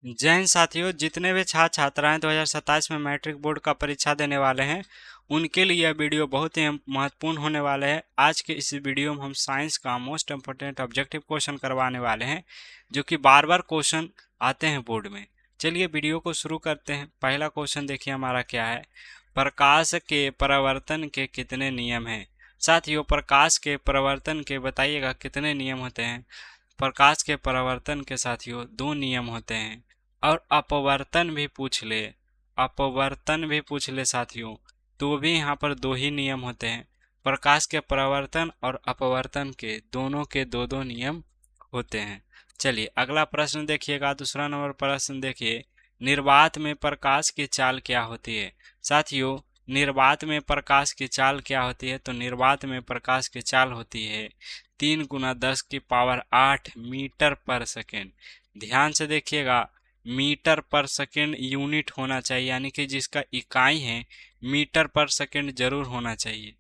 जय हिंद साथियों, जितने भी छात्र छात्राएं 2027 में मैट्रिक बोर्ड का परीक्षा देने वाले हैं उनके लिए यह वीडियो बहुत ही महत्वपूर्ण होने वाले है। आज के इस वीडियो में हम साइंस का मोस्ट इम्पोर्टेंट ऑब्जेक्टिव क्वेश्चन करवाने वाले हैं जो कि बार बार क्वेश्चन आते हैं बोर्ड में। चलिए वीडियो को शुरू करते हैं। पहला क्वेश्चन देखिए हमारा क्या है। प्रकाश के परावर्तन के कितने नियम हैं? साथियों, प्रकाश के परावर्तन के बताइएगा कितने नियम होते हैं। प्रकाश के परावर्तन के साथियों 2 नियम होते हैं और अपवर्तन भी पूछ ले साथियों, तो भी यहाँ पर 2 ही नियम होते हैं। प्रकाश के परावर्तन और अपवर्तन के दो नियम होते हैं। चलिए अगला प्रश्न देखिएगा। दूसरा नंबर प्रश्न देखिए, निर्वात में प्रकाश की चाल क्या होती है? साथियों, निर्वात में प्रकाश की चाल क्या होती है? तो निर्वात में प्रकाश की चाल होती है 3 गुना 10 की पावर 8 मीटर पर सेकेंड। ध्यान से देखिएगा, मीटर पर सेकेंड यूनिट होना चाहिए, यानी कि जिसका इकाई है मीटर पर सेकेंड जरूर होना चाहिए।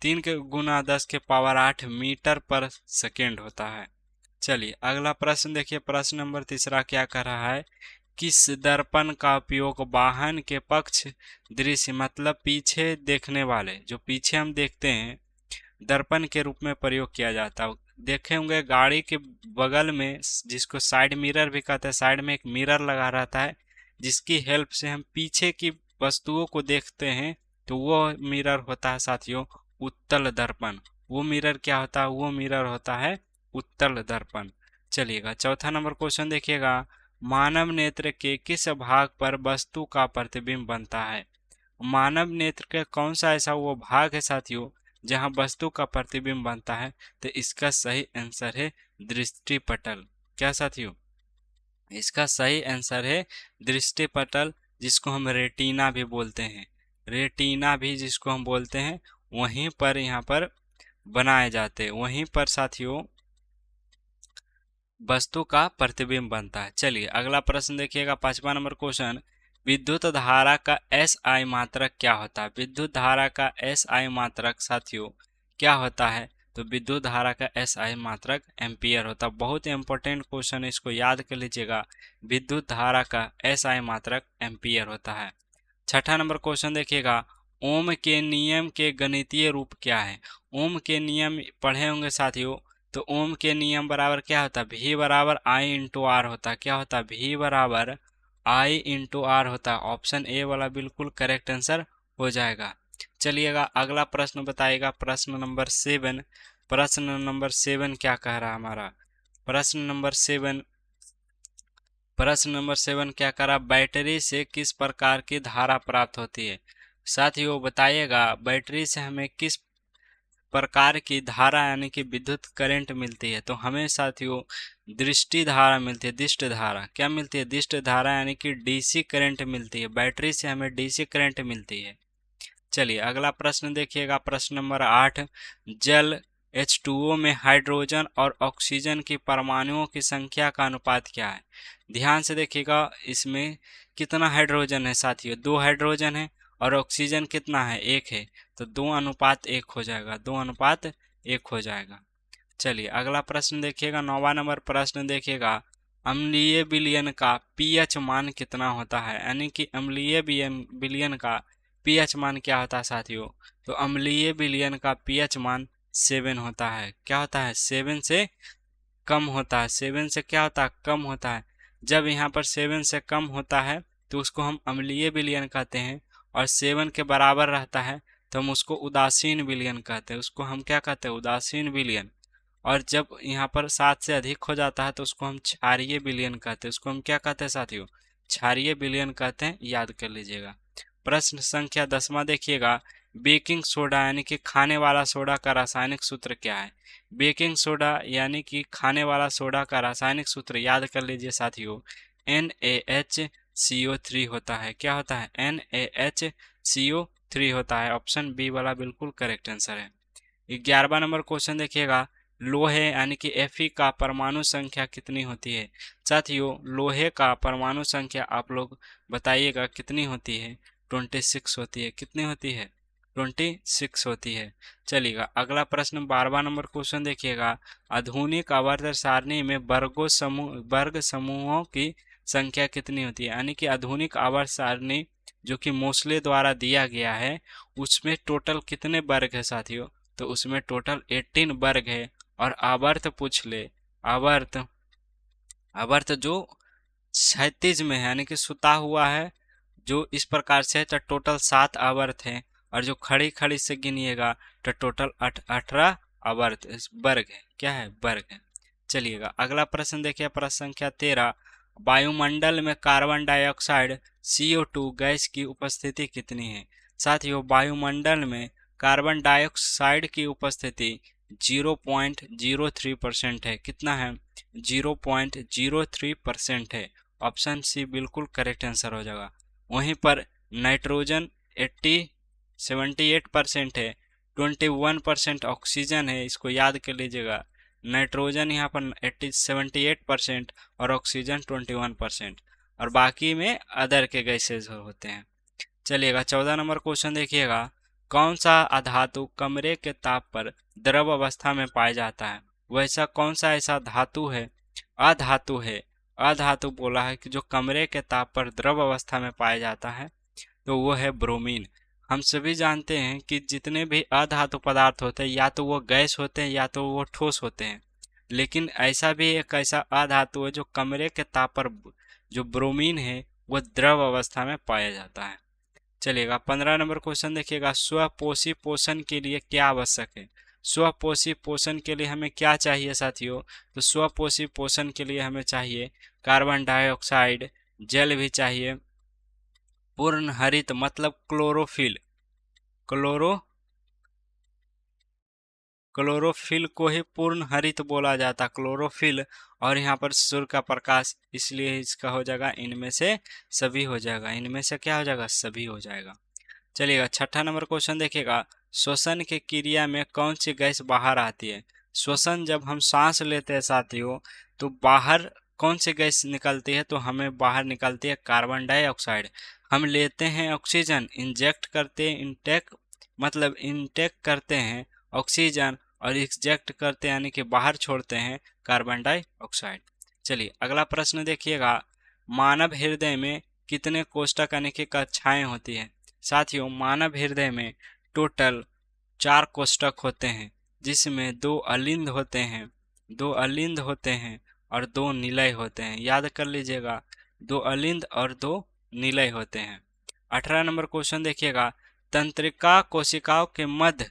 3 के गुना 10 के पावर 8 मीटर पर सेकेंड होता है। चलिए अगला प्रश्न देखिए। प्रश्न नंबर तीसरा क्या कर रहा है, किस दर्पण का उपयोग वाहन के पक्ष दृश्य मतलब पीछे देखने वाले, जो पीछे हम देखते हैं, दर्पण के रूप में प्रयोग किया जाता है? देखे होंगे गाड़ी के बगल में, जिसको साइड मिरर भी कहते हैं, साइड में एक मिरर लगा रहता है जिसकी हेल्प से हम पीछे की वस्तुओं को देखते हैं, तो वो मिरर होता है साथियों उत्तल दर्पण। वो मिरर क्या होता है? वो मिरर होता है उत्तल दर्पण। चलिएगा चौथा नंबर क्वेश्चन देखिएगा, मानव नेत्र के किस भाग पर वस्तु का प्रतिबिंब बनता है? मानव नेत्र के कौन सा ऐसा वो भाग है साथियों जहां वस्तु का प्रतिबिंब बनता है? तो इसका सही आंसर है दृष्टिपटल। क्या साथियों? इसका सही आंसर है दृष्टिपटल, जिसको हम रेटिना भी बोलते हैं। रेटिना भी जिसको हम बोलते हैं, वहीं पर यहाँ पर बनाए जाते हैं, वहीं पर साथियों वस्तु का प्रतिबिंब बनता है। चलिए अगला प्रश्न देखिएगा। 5वां नंबर क्वेश्चन, विद्युत धारा का एसआई मात्रक क्या होता है? विद्युत धारा का एसआई मात्रक साथियों क्या होता है? तो विद्युत धारा का एसआई मात्रक एम्पियर होता है। बहुत ही इंपॉर्टेंट क्वेश्चन है, इसको याद कर लीजिएगा। विद्युत धारा का एसआई मात्रक एम्पियर होता है। 6ठा नंबर क्वेश्चन देखिएगा, ओम के नियम के गणितीय रूप क्या है? ओम के नियम पढ़े होंगे साथियों। तो ओम के नियम बराबर क्या होता है? भी बराबर आई इंटू आर होता है। क्या होता है? भी बराबर आई इंटू आर होता है। ऑप्शन ए वाला बिल्कुल करेक्ट आंसर हो जाएगा। चलिएगा अगला प्रश्न बताइएगा। प्रश्न नंबर 7 क्या कह रहा है हमारा? प्रश्न नंबर 7 क्या करा, बैटरी से किस प्रकार की धारा प्राप्त होती है? साथियों बताइएगा, बैटरी से हमें किस प्रकार की धारा यानी कि विद्युत करंट मिलती है? तो हमें साथियों दृष्टि धारा मिलती है। दृष्ट धारा क्या मिलती है? दृष्ट धारा यानी कि डीसी करंट मिलती है। बैटरी से हमें डीसी करंट मिलती है। चलिए अगला प्रश्न देखिएगा। प्रश्न नंबर 8, जल H2O में हाइड्रोजन और ऑक्सीजन की परमाणुओं की संख्या का अनुपात क्या है? ध्यान से देखिएगा, इसमें कितना हाइड्रोजन है साथियों? 2 हाइड्रोजन है। और ऑक्सीजन कितना है? 1 है। तो 2:1 हो जाएगा। 2:1 हो जाएगा। चलिए अगला प्रश्न देखिएगा। 9वां नंबर प्रश्न देखिएगा, अम्लीय विलयन का पीएच मान कितना होता है? यानी कि अम्लीय विलयन का पीएच मान क्या होता है साथियों? तो अम्लीय विलयन का पीएच मान 7 होता है। क्या होता है? 7 से कम होता है। 7 से क्या होता है? कम होता है। जब यहाँ पर 7 से कम होता है तो उसको हम अम्लीय विलयन कहते हैं, और 7 के बराबर रहता है तो हम उसको उदासीन विलयन कहते हैं। उसको हम क्या कहते हैं? उदासीन विलयन। और जब यहाँ पर 7 से अधिक हो जाता है तो उसको हम क्षारीय विलयन कहते हैं। उसको हम क्या कहते हैं साथियों? क्षारीय विलयन कहते हैं। याद कर लीजिएगा। प्रश्न संख्या 10वां देखिएगा, बेकिंग सोडा यानी कि खाने वाला सोडा का रासायनिक सूत्र क्या है? बेकिंग सोडा यानी कि खाने वाला सोडा का रासायनिक सूत्र याद कर लीजिए साथियों, NaHCO3 होता है। क्या होता है? NaHCO3 होता है। ऑप्शन बी वाला बिल्कुल करेक्ट आंसर है। 11वां नंबर क्वेश्चन देखिएगा, लोहे यानी कि Fe का परमाणु संख्या कितनी होती है? साथियों लोहे का परमाणु संख्या आप लोग बताइएगा कितनी होती है? 26 होती है। कितनी होती है? 26 होती है। चलिएगा अगला प्रश्न 12वां नंबर क्वेश्चन देखिएगा, आधुनिक आवर्त सारणी में वर्ग समूहों की संख्या कितनी होती है, यानी कि आधुनिक आवर्त सारणी जो कि मोस्ले द्वारा दिया गया है उसमें टोटल कितने वर्ग है साथियों, तो उसमें टोटल 18 वर्ग है। और आवर्त पूछ ले, आवर्त आवर्त जो क्षैतिज में है यानी कि सुता हुआ है जो इस प्रकार से है, तो टोटल 7 आवर्त है। और जो खड़ी खड़ी से गिनिएगा तो टोटल 18 आवर्त वर्ग है, क्या है, वर्ग है। चलिएगा अगला प्रश्न देखिए, प्रश्न संख्या 13। वायुमंडल में कार्बन डाइऑक्साइड CO2 गैस की उपस्थिति कितनी है। साथियों वायुमंडल में कार्बन डाइऑक्साइड की उपस्थिति 0.03% है। कितना है, 0.03% है। ऑप्शन सी बिल्कुल करेक्ट आंसर हो जाएगा। वहीं पर नाइट्रोजन 78% है, 21% ऑक्सीजन है, इसको याद कर लीजिएगा। नाइट्रोजन यहाँ पर 78% और ऑक्सीजन 21%, और बाकी में अदर के गैसेज होते हैं। चलिएगा 14 नंबर क्वेश्चन देखिएगा, कौन सा अधातु कमरे के ताप पर द्रव अवस्था में पाया जाता है। वैसा कौन सा ऐसा धातु है, अधातु है, अधातु बोला है कि जो कमरे के ताप पर द्रव अवस्था में पाया जाता है, तो वो है ब्रोमीन। हम सभी जानते हैं कि जितने भी अधातु पदार्थ होते हैं या तो वो गैस होते हैं या तो वो ठोस होते हैं, लेकिन ऐसा भी एक ऐसा अधातु है जो कमरे के ताप पर जो ब्रोमीन है वो द्रव अवस्था में पाया जाता है। चलिएगा 15 नंबर क्वेश्चन देखिएगा, स्वपोषी पोषण के लिए क्या आवश्यक है। स्वपोषी पोषण के लिए हमें क्या चाहिए साथियों, तो स्वपोषी पोषण के लिए हमें चाहिए कार्बन डाइऑक्साइड, जल भी चाहिए, पूर्ण हरित मतलब क्लोरोफिल, क्लोरो क्लोरोफिल को ही पूर्ण हरित बोला जाता, क्लोरोफिल। और यहाँ पर सूर्य का प्रकाश, इसलिए इसका हो जाएगा इनमें से सभी हो जाएगा, इनमें से क्या हो जाएगा, सभी हो जाएगा। चलिएगा 6ठा नंबर क्वेश्चन देखिएगा, श्वसन की क्रिया में कौन सी गैस बाहर आती है। श्वसन जब हम सांस लेते हैं साथियों तो बाहर कौन सी गैस निकलती है, तो हमें बाहर निकलती है कार्बन डाइऑक्साइड। हम लेते हैं ऑक्सीजन, इंजेक्ट करते हैं, इंटेक मतलब इंटेक करते हैं ऑक्सीजन, और एक्सजेक्ट करते हैं यानी कि बाहर छोड़ते हैं कार्बन डाइऑक्साइड। चलिए अगला प्रश्न देखिएगा, मानव हृदय में कितने कोष्ठक यानी कि कक्षाएं होती है। साथियों मानव हृदय में टोटल 4 कोष्ठक होते हैं, जिसमें 2 अलिंद होते हैं, 2 अलिंद होते हैं और 2 निलय होते हैं। याद कर लीजिएगा, 2 अलिंद और 2 निलय होते हैं। 18 नंबर क्वेश्चन देखिएगा, तंत्रिका कोशिकाओं के मध्य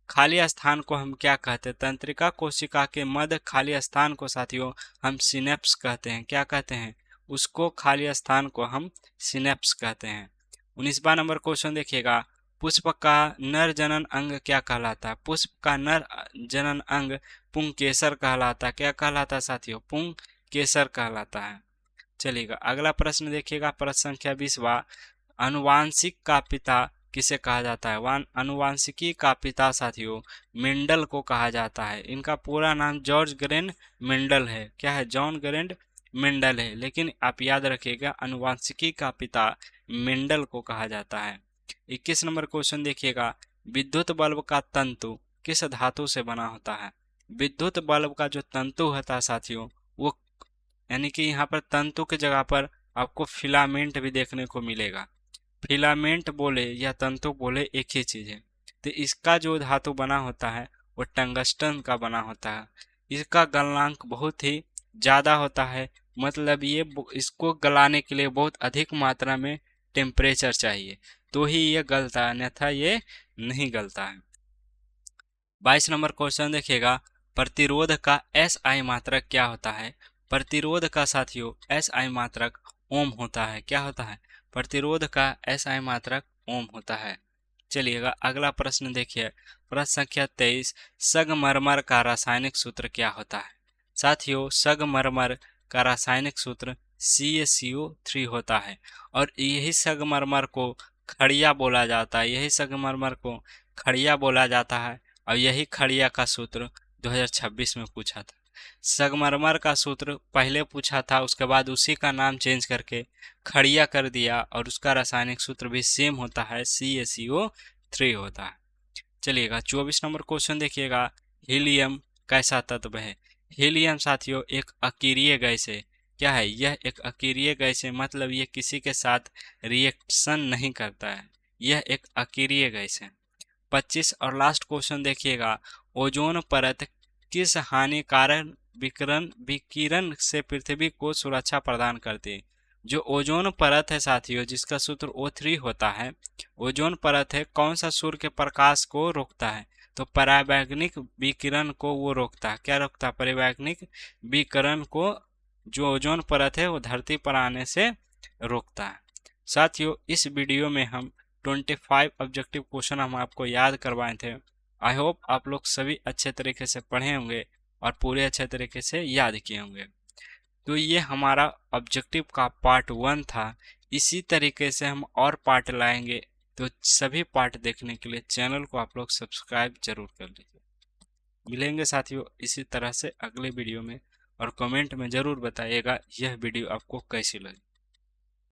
खाली स्थान को हम क्या कहते हैं। तंत्रिका कोशिका के मध्य खाली स्थान को साथियों हम सिनेप्स कहते हैं। क्या कहते हैं, उसको खाली स्थान को हम सिनेप्स कहते हैं। 19वां नंबर क्वेश्चन देखिएगा, पुष्प का नर जनन अंग क्या कहलाता है। पुष्प का नर जनन अंग पुंकेसर कहलाता है। क्या कहलाता है साथियों, पुंकेसर कहलाता है। चलिएगा अगला प्रश्न देखिएगा, प्रश्न संख्या 20वां, अनुवांशिक का पिता किसे कहा जाता है। अनुवांशिकी का पिता साथियों मेंडल को कहा जाता है। इनका पूरा नाम जॉर्ज ग्रेंड मेंडल है। क्या है, जॉन ग्रेंड मेंडल है, लेकिन आप याद रखिएगा अनुवांशिकी का पिता मेंडल को कहा जाता है। 21 नंबर क्वेश्चन देखिएगा, विद्युत बल्ब का तंतु किस धातु से बना होता है। विद्युत बल्ब का जो तंतु होता है साथियों वो, यानी कि यहाँ पर तंतु की जगह पर आपको फिलामेंट भी देखने को मिलेगा। फिलामेंट बोले या तंतु बोले एक ही चीज है। तो इसका जो धातु बना होता है वो टंगस्टन का बना होता है। इसका गलनांक बहुत ही ज्यादा होता है, मतलब ये इसको गलाने के लिए बहुत अधिक मात्रा में टेम्परेचर चाहिए तो ही ये गलता है, अन्यथा ये नहीं गलता है। 22 नंबर क्वेश्चन देखिएगा, प्रतिरोध का SI मात्रक क्या होता है। प्रतिरोध का साथियों SI मात्रक ओम होता है। क्या होता है, प्रतिरोध का SI मात्रक ओम होता है। चलिएगा अगला प्रश्न देखिए, प्रश्न संख्या 23, संगमरमर का रासायनिक सूत्र क्या होता है। साथियों संगमरमर का रासायनिक सूत्र CaCO3 होता है, और यही संगमरमर को खड़िया बोला जाता है। यही संगमरमर को खड़िया बोला जाता है, और यही खड़िया का सूत्र 2026 में पूछा था। संगमरमर का सूत्र पहले पूछा था, उसके बाद उसी का नाम चेंज करके खड़िया कर दिया, और उसका रासायनिक सूत्र भी सेम होता है, CaCO3 होता है। चलिएगा 24 नंबर क्वेश्चन देखिएगा, हीलियम कैसा तत्व है। हीलियम साथियों एक अकीरीय गैस है। क्या है, यह एक अकीरिय गैस है, मतलब यह किसी के साथ रिएक्शन नहीं करता है, यह एक अकीरिय गैस है। 25 और लास्ट क्वेश्चन देखिएगा, ओजोन परत किस हानिकारक विकिरण विकिरण से पृथ्वी को सुरक्षा प्रदान करती है। जो ओजोन परत है साथियों, जिसका सूत्र O3 होता है, ओजोन परत है, कौन सा सूर्य के प्रकाश को रोकता है, तो पराबैंगनी विकिरण को वो रोकता है। क्या रोकता है, पराबैंगनी विकिरण को जो ओजोन परत है वो धरती पर आने से रोकता है। साथियों, इस वीडियो में हम 25 ऑब्जेक्टिव क्वेश्चन हम आपको याद करवाए थे। आई होप आप लोग सभी अच्छे तरीके से पढ़े होंगे और पूरे अच्छे तरीके से याद किए होंगे। तो ये हमारा ऑब्जेक्टिव का पार्ट 1 था। इसी तरीके से हम और पार्ट लाएंगे, तो सभी पार्ट देखने के लिए चैनल को आप लोग सब्सक्राइब जरूर कर लीजिए। मिलेंगे साथियों इसी तरह से अगले वीडियो में, और कमेंट में जरूर बताइएगा यह वीडियो आपको कैसी लगी।